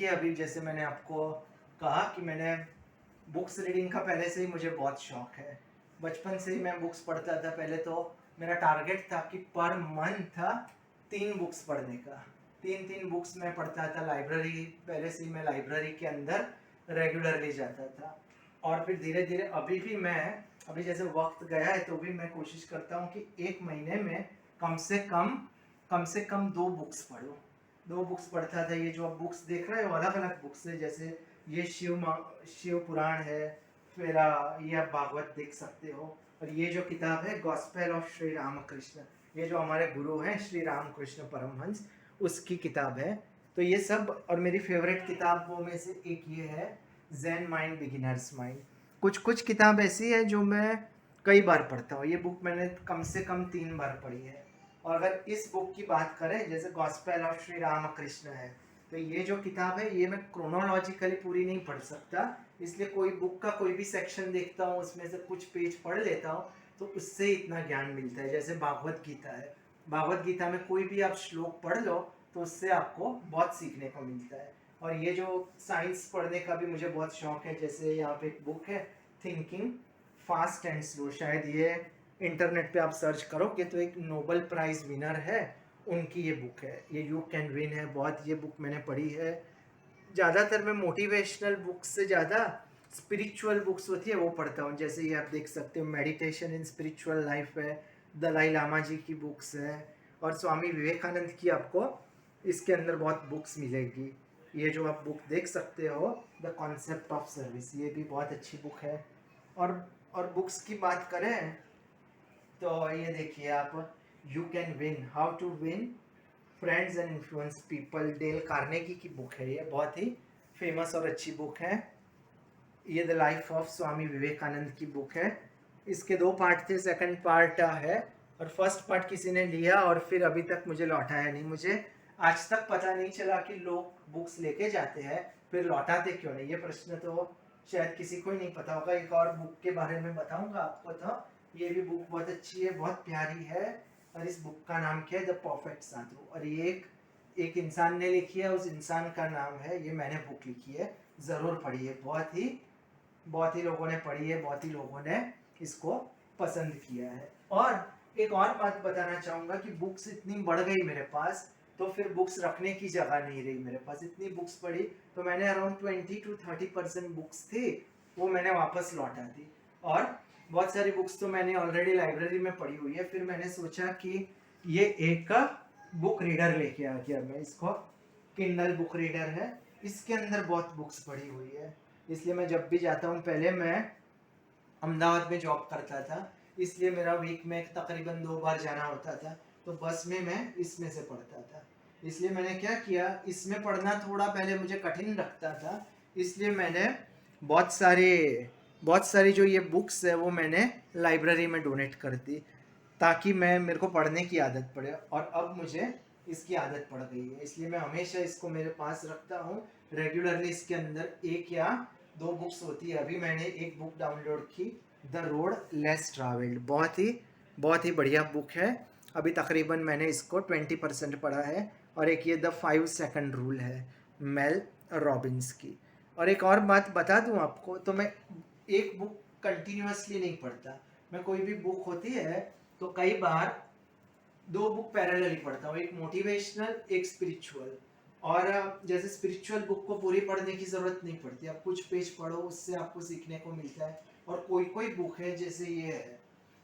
देखिए अभी जैसे मैंने आपको कहा कि मैंने बुक्स रीडिंग का पहले से ही मुझे बहुत शौक है। बचपन से ही मैं बुक्स पढ़ता था। पहले तो मेरा टारगेट था कि पर मंथ 3 बुक्स पढ़ने का। 3-3 बुक्स मैं पढ़ता था। लाइब्रेरी पहले से ही मैं लाइब्रेरी के अंदर रेगुलरली जाता था। और फिर धीरे-धीरे अभी जैसे वक्त गया है तो भी मैं कोशिश करता हूँ कि 1 महीने में कम से कम 2 बुक्स पढूँ। 2 बुक्स पढ़ता था। ये जो आप बुक्स देख रहे हो अलग-अलग बुक्स है। जैसे ये शिव पुराण है। फिर ये आप भागवत देख सकते हो। और ये जो किताब है गॉस्पेल ऑफ श्री रामकृष्ण, ये जो हमारे गुरु हैं श्री रामकृष्ण परमहंस, उसकी किताब है। तो ये सब, और मेरी फेवरेट किताबों में से एक ये है ज़ेन माइंड बिगिनर्स माइंड। कुछ कुछ किताब ऐसी है जो मैं कई बार पढ़ता हूँ। ये बुक मैंने कम से कम 3 बार पढ़ी है। और अगर इस बुक की बात करें जैसे गॉस्पेल ऑफ श्री रामकृष्ण है, तो ये जो किताब है ये मैं क्रोनोलॉजिकली पूरी नहीं पढ़ सकता। इसलिए कोई बुक का कोई भी सेक्शन देखता हूँ, उसमें से कुछ पेज पढ़ लेता हूँ, तो उससे इतना ज्ञान मिलता है। जैसे भागवत गीता है, भागवत गीता में कोई भी आप श्लोक पढ़ लो तो उससे आपको बहुत सीखने को मिलता है। और ये जो साइंस पढ़ने का भी मुझे बहुत शौक है। जैसे यहाँ पे एक बुक है थिंकिंग फास्ट एंड स्लो, शायद ये इंटरनेट पे आप सर्च करोगे तो एक नोबेल प्राइज विनर है, उनकी ये बुक है। ये यू कैन विन है। बहुत ये बुक मैंने पढ़ी है। ज़्यादातर मैं मोटिवेशनल बुक्स से ज़्यादा स्पिरिचुअल बुक्स होती है वो पढ़ता हूँ। जैसे ये आप देख सकते हो मेडिटेशन इन स्पिरिचुअल लाइफ है, दलाई लामा जी की बुक्स है। और स्वामी विवेकानंद की आपको इसके अंदर बहुत बुक्स मिलेगी। ये जो आप बुक देख सकते हो द कॉन्सेप्ट ऑफ सर्विस, ये भी बहुत अच्छी बुक है। और और बुक्स की बात करें तो ये देखिए आप, you can win how to win friends and influence people, Dale Carnegie की बुक है। ये बहुत ही फेमस और अच्छी बुक है। ये the life of Swami Vivekananda की बुक है। इसके 2 पार्ट थे, सेकंड पार्ट है। और फर्स्ट पार्ट किसी ने लिया और फिर अभी तक मुझे लौटाया नहीं। मुझे आज तक पता नहीं चला कि लोग बुक्स लेके जाते हैं फिर लौटाते क्यों नहीं। ये प्रश्न तो शायद किसी को ही नहीं पता होगा। एक और बुक के बारे में बताऊंगा आपको। तो ये भी बुक बहुत अच्छी है, बहुत प्यारी है। और इस बुक का नाम क्या है, द परफेक्ट साधु। और ये एक इंसान ने लिखी है, उस इंसान का नाम है, ये मैंने बुक लिखी है, ज़रूर पढ़िए। बहुत ही लोगों ने पढ़ी है, बहुत ही लोगों ने इसको पसंद किया है। और एक और बात बताना चाहूँगा कि बुक्स इतनी बढ़ गई मेरे पास, तो फिर बुक्स रखने की जगह नहीं रही मेरे पास। इतनी बुक्स पढ़ी तो मैंने अराउंड 20 to 30% बुक्स थी वो मैंने वापस लौटा दी। और बहुत सारी बुक्स तो मैंने ऑलरेडी लाइब्रेरी में पढ़ी हुई है। फिर मैंने सोचा कि ये एक का बुक रीडर लेके आ गया मैं इसको। किंडल बुक रीडर है, इसके अंदर बहुत बुक्स पढ़ी हुई है। इसलिए मैं जब भी जाता हूँ, पहले मैं अहमदाबाद में जॉब करता था, इसलिए मेरा वीक में तकरीबन 2 बार जाना होता था। तो बस में मैं इसमें से पढ़ता था। इसलिए मैंने क्या किया, इसमें पढ़ना थोड़ा पहले मुझे कठिन लगता था। इसलिए मैंने बहुत सारे बहुत सारी जो ये बुक्स है वो मैंने लाइब्रेरी में डोनेट कर दी, ताकि मेरे को पढ़ने की आदत पड़े। और अब मुझे इसकी आदत पड़ गई है, इसलिए मैं हमेशा इसको मेरे पास रखता हूँ। रेगुलरली इसके अंदर 1 या 2 बुक्स होती है। अभी मैंने एक बुक डाउनलोड की, द रोड लेस ट्रैवल्ड, बहुत ही बढ़िया बुक है। अभी तकरीबन मैंने इसको 20% पढ़ा है। और एक ये द 5 सेकंड रूल है, मेल रॉबिन्स की। और एक और बात बता दूं आपको, तो मैं एक बुक कंटिन्यूअसली नहीं पढ़ता। मैं कोई भी बुक होती है तो कई बार 2 बुक पैरेलली पढ़ता हूँ, एक मोटिवेशनल एक स्पिरिचुअल। और जैसे स्पिरिचुअल बुक को पूरी पढ़ने की ज़रूरत नहीं पड़ती, आप कुछ पेज पढ़ो उससे आपको सीखने को मिलता है। और कोई कोई बुक है जैसे ये है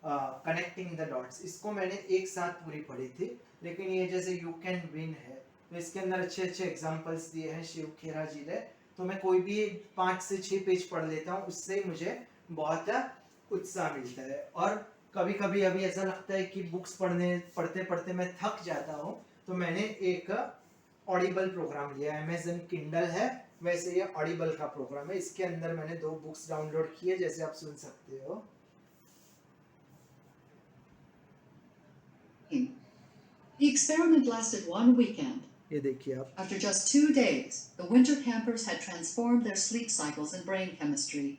कनेक्टिंग द डॉट्स, इसको मैंने एक साथ पूरी पढ़ी थी। लेकिन ये जैसे यू कैन विन है तो इसके अंदर अच्छे अच्छे एग्जाम्पल्स दिए हैं शिव खेरा जी ने। तो मैं कोई भी 5 से 6 पेज पढ़ लेता हूँ, उससे मुझे बहुत उत्साह मिलता है। और कभी कभी अभी ऐसा लगता है कि बुक्स पढ़ते पढ़ते मैं थक जाता हूँ, तो मैंने एक ऑडिबल प्रोग्राम लिया, अमेजन किंडल है वैसे ये ऑडिबल का प्रोग्राम है। इसके अंदर मैंने 2 बुक्स डाउनलोड किए, जैसे आप सुन सकते हो। The experiment lasted 1 weekend. ये देखिए आप, After just 2 days, the winter campers had transformed their sleep cycles and brain chemistry.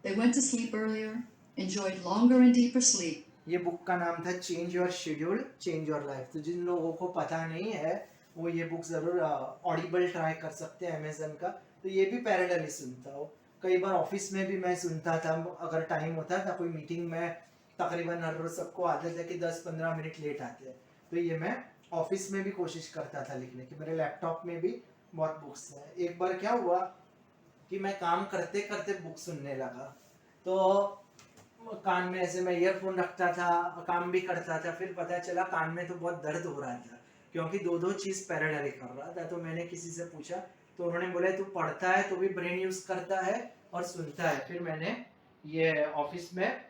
They went to sleep earlier, enjoyed longer and deeper sleep. ये बुक का नाम था change your schedule change your life. तो जिन लोगों को पता नहीं है वो ये बुक ज़रूर ऑडिबल ट्राई कर सकते हैं अमेजन का। तो ये भी पैरेलली सुनता हूँ। कई बार ऑफिस में भी मैं सुनता था, अगर टाइम होता था कोई मीटिंग में, तकरीबन हर रोज सबको आदत है कि 10-15 मिनट लेट आते हैं, तो ये मैं ऑफिस में भी कोशिश करता था लिखने की। मेरे लैपटॉप में भी बहुत बुक्स हैं। एक बार क्या हुआ कि मैं काम करते करते बुक सुनने लगा, तो कान में ऐसे मैं ईयरफोन रखता था, काम भी करता था, फिर पता चला कान में तो बहुत दर्द हो रहा था, क्योंकि दो दो चीज पैरेलली कर रहा था। तो मैंने किसी से पूछा, तो उन्होंने बोला तू पढ़ता है तो भी ब्रेन यूज करता है और सुनता है। फिर मैंने ये ऑफिस में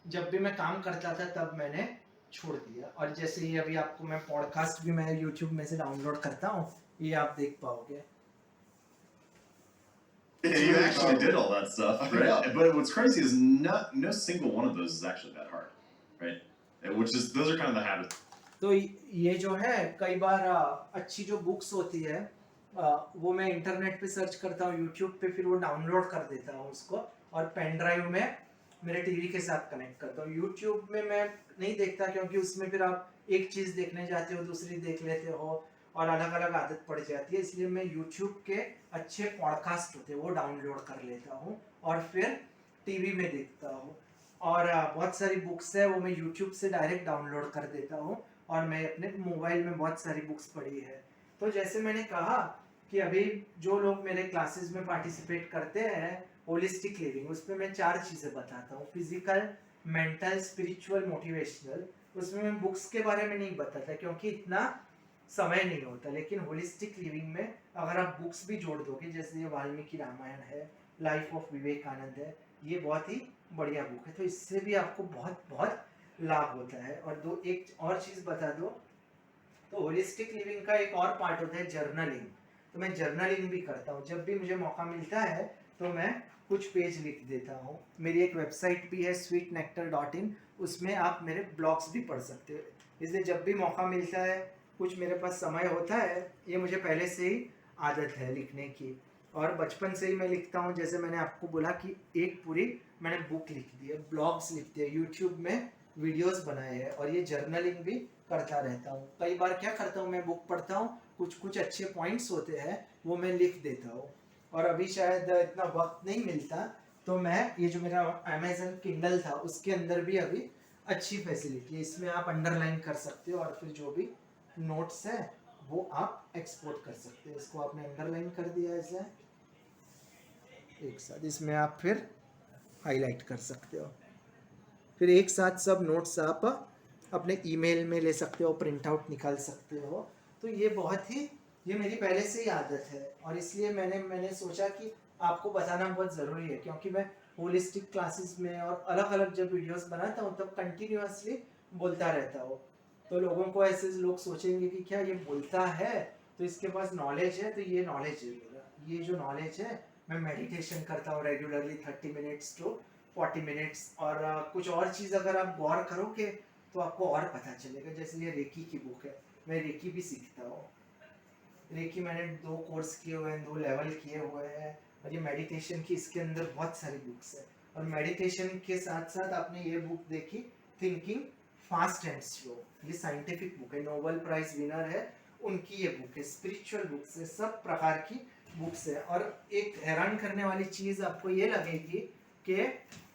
जब भी मैं काम करता था तब मैंने छोड़ दिया। और जैसे ही अभी आपको मैं पॉडकास्ट भी मैं यूट्यूब में से डाउनलोड करता हूँ, ये आप देख पाओगे। Yeah, you actually did all that stuff, right? Yeah. But what's crazy is no single one of those is actually that hard, right? Which is those are kind of the habits. तो ये जो है कई बार अच्छी जो books होती है वो मैं इंटरनेट पे सर्च करता हूँ, यूट्यूब पे, फिर वो डाउनलोड कर देता हूँ उसको और पेन ड्राइव में मेरे टीवी के साथ कनेक्ट करता हूँ। यूट्यूब में मैं नहीं देखता, क्योंकि उसमें फिर आप एक चीज़ देखने जाते हो दूसरी देख लेते हो और अलग अलग आदत पड़ जाती है। इसलिए मैं यूट्यूब के अच्छे पॉडकास्ट होते हैं वो डाउनलोड कर लेता हूँ और फिर टीवी में देखता हूँ। और बहुत सारी बुक्स है वो मैं यूट्यूब से डायरेक्ट डाउनलोड कर देता हूँ और मैं अपने मोबाइल में बहुत सारी बुक्स पढ़ी है। तो जैसे मैंने कहा कि अभी जो लोग मेरे क्लासेस में पार्टिसिपेट करते हैं होलिस्टिक लिविंग, उसमें मैं 4 चीज़ें बताता हूँ, फिजिकल, मेंटल, स्पिरिचुअल, मोटिवेशनल। उसमें मैं बुक्स के बारे में नहीं बताता क्योंकि इतना समय नहीं होता। लेकिन होलिस्टिक लिविंग में अगर आप बुक्स भी जोड़ दोगे, जैसे ये वाल्मीकि रामायण है, लाइफ ऑफ विवेकानंद है, ये बहुत ही बढ़िया बुक है, तो इससे भी आपको बहुत बहुत लाभ होता है। और एक और चीज़ बता दो, तो होलिस्टिक लिविंग का एक और पार्ट होता है जर्नलिंग। तो मैं जर्नलिंग भी करता हूँ, जब भी मुझे मौका मिलता है तो मैं कुछ पेज लिख देता हूँ। मेरी एक वेबसाइट भी है sweetnectar.in, उसमें आप मेरे ब्लॉग्स भी पढ़ सकते हो। इसलिए जब भी मौका मिलता है, कुछ मेरे पास समय होता है, ये मुझे पहले से ही आदत है लिखने की और बचपन से ही मैं लिखता हूँ। जैसे मैंने आपको बोला कि एक पूरी मैंने बुक लिख दी है, ब्लॉग्स लिख दिए, यूट्यूब में वीडियोस बनाए हैं और ये जर्नलिंग भी करता रहता हूँ। कई बार क्या करता हूँ, मैं बुक पढ़ता हूँ, कुछ कुछ अच्छे पॉइंट्स होते हैं वो मैं लिख देता हूँ। और अभी शायद इतना वक्त नहीं मिलता, तो मैं ये जो मेरा अमेजन किंडल था उसके अंदर भी अभी अच्छी फैसिलिटी है, इसमें आप अंडरलाइन कर सकते हो और फिर जो भी नोट्स है वो आप एक्सपोर्ट कर सकते हो। इसको आपने अंडरलाइन कर दिया ऐसे एक साथ, इसमें आप फिर हाईलाइट कर सकते हो, फिर एक साथ सब नोट्स आप अपने ईमेल में ले सकते हो, प्रिंट आउट निकाल सकते हो। तो ये मेरी पहले से ही आदत है और इसलिए मैंने सोचा कि आपको बताना बहुत ज़रूरी है, क्योंकि मैं होलिस्टिक क्लासेस में और अलग अलग जब वीडियोस बनाता हूँ तब कंटिन्यूअसली बोलता रहता हूँ। तो लोगों को ऐसे लोग सोचेंगे कि क्या ये बोलता है तो इसके पास नॉलेज है, तो ये नॉलेज है मेरा। ये जो नॉलेज है, मैं मेडिटेशन करता हूँ रेगुलरली 30 मिनट्स टू 40 मिनट्स। और कुछ और चीज़ अगर आप गौर करोगे तो आपको और पता चलेगा। जैसे ये रेकी की बुक है, मैं रेकी भी सीखता हूँ। रेकी मैंने 2 कोर्स किए हुए हैं, 2 लेवल किए हुए हैं। और ये मेडिटेशन की, इसके अंदर बहुत सारी बुक्स है। और मेडिटेशन के साथ साथ आपने ये बुक देखी, थिंकिंग फास्ट एंड स्लो, ये साइंटिफिक बुक है, नोबेल प्राइज विनर है उनकी ये बुक है। स्पिरिचुअल बुक्स है, सब प्रकार की बुक्स है। और एक हैरान करने वाली चीज़ आपको ये लगेगी कि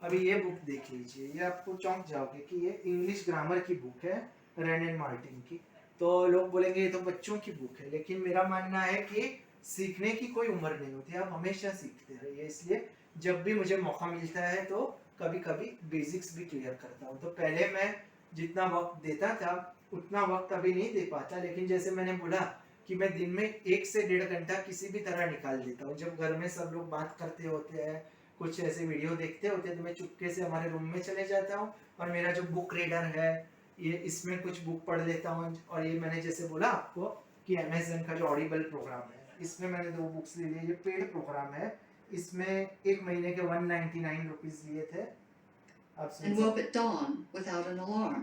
अभी ये बुक देख लीजिए, ये आपको चौंक जाओगे कि ये इंग्लिश ग्रामर की बुक है, रैन एंड मार्टिन की। तो लोग बोलेंगे ये तो बच्चों की बुक है, लेकिन मेरा मानना है कि सीखने की कोई उम्र नहीं होती, आप हमेशा सीखते रहिए। इसलिए जब भी मुझे मौका मिलता है तो कभी कभी बेसिक्स भी क्लियर करता हूँ। तो पहले मैं जितना वक्त देता था उतना वक्त अभी नहीं दे पाता, लेकिन जैसे मैंने बोला कि मैं दिन में 1 से 1.5 घंटा किसी भी तरह निकाल देता हूँ। जब घर में सब लोग बात करते होते हैं, कुछ ऐसे वीडियो देखते होते हैं, तो मैं चुपके से हमारे रूम में चले जाता हूँ और मेरा जो बुक रीडर है ये, इसमें कुछ बुक पढ़ लेता हूँ। और ये मैंने जैसे बोला आपको कि अमेजन का जो ऑडिबल प्रोग्राम है, इसमें मैंने 2 बुक्स ले लिए। ये पेड प्रोग्राम है, इसमें 1 महीने के 199 रुपीज़ लिए थे। And woke at dawn without an alarm.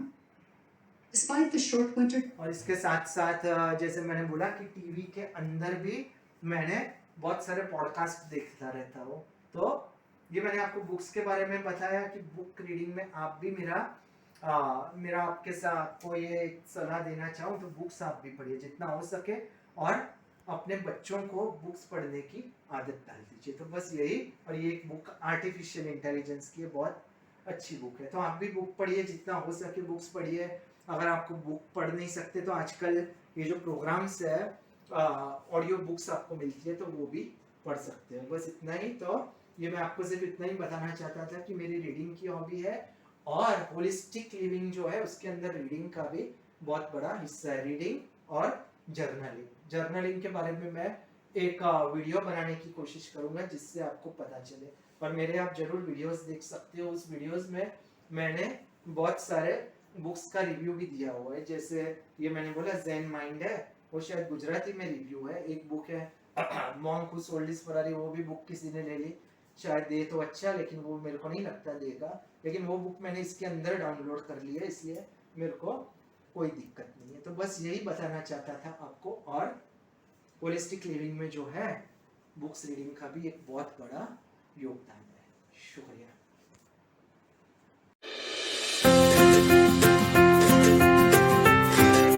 Despite the short winter. और इसके साथ साथ जैसे मैंने बोला कि टीवी के अंदर भी मैंने बहुत सारे पॉडकास्ट देखता रहता हूँ। तो ये मैंने आपको बुक्स के बारे में बताया कि बुक रीडिंग में आप भी मेरा आपके साथ आपको ये सलाह देना चाहूँ तो बुक्स आप भी पढ़िए जितना हो सके। और अपने बच्चों को बुक्स पढ़ने की आदत डाल दीजिए। तो बस यही। और ये एक बुक आर्टिफिशियल इंटेलिजेंस की है, बहुत अच्छी बुक है। तो आप भी बुक पढ़िए, जितना हो सके बुक्स पढ़िए। अगर आपको बुक पढ़ नहीं सकते तो आजकल ये जो प्रोग्राम्स है, ऑडियो बुक्स आपको मिलती है, तो वो भी पढ़ सकते हो। बस इतना ही। तो ये मैं आपको सिर्फ इतना ही बताना चाहता था कि मेरी रीडिंग की हॉबी है, और होलिस्टिक लिविंग जो है उसके अंदर रीडिंग का भी बहुत बड़ा हिस्सा है। रीडिंग और जर्नलिंग के बारे में मैं एक वीडियो बनाने की कोशिश करूंगा, जिससे आपको पता चले। और मेरे आप जरूर वीडियोस देख सकते हो। उस वीडियोस में मैंने बहुत सारे बुक्स का रिव्यू भी दिया हुआ है। जैसे ये मैंने बोला ज़ेन माइंड है, वो शायद गुजराती में रिव्यू है। एक बुक है monk who sold his Ferrari, वो भी बुक किसी ने ले ली, शायद दे तो अच्छा, लेकिन वो मेरे को नहीं लगता देगा। लेकिन वो बुक मैंने इसके अंदर डाउनलोड कर ली है, इसलिए मेरे को कोई दिक्कत नहीं है। तो बस यही बताना चाहता था आपको। और होलिस्टिक लिविंग में जो है बुक्स रीडिंग का भी एक बहुत बड़ा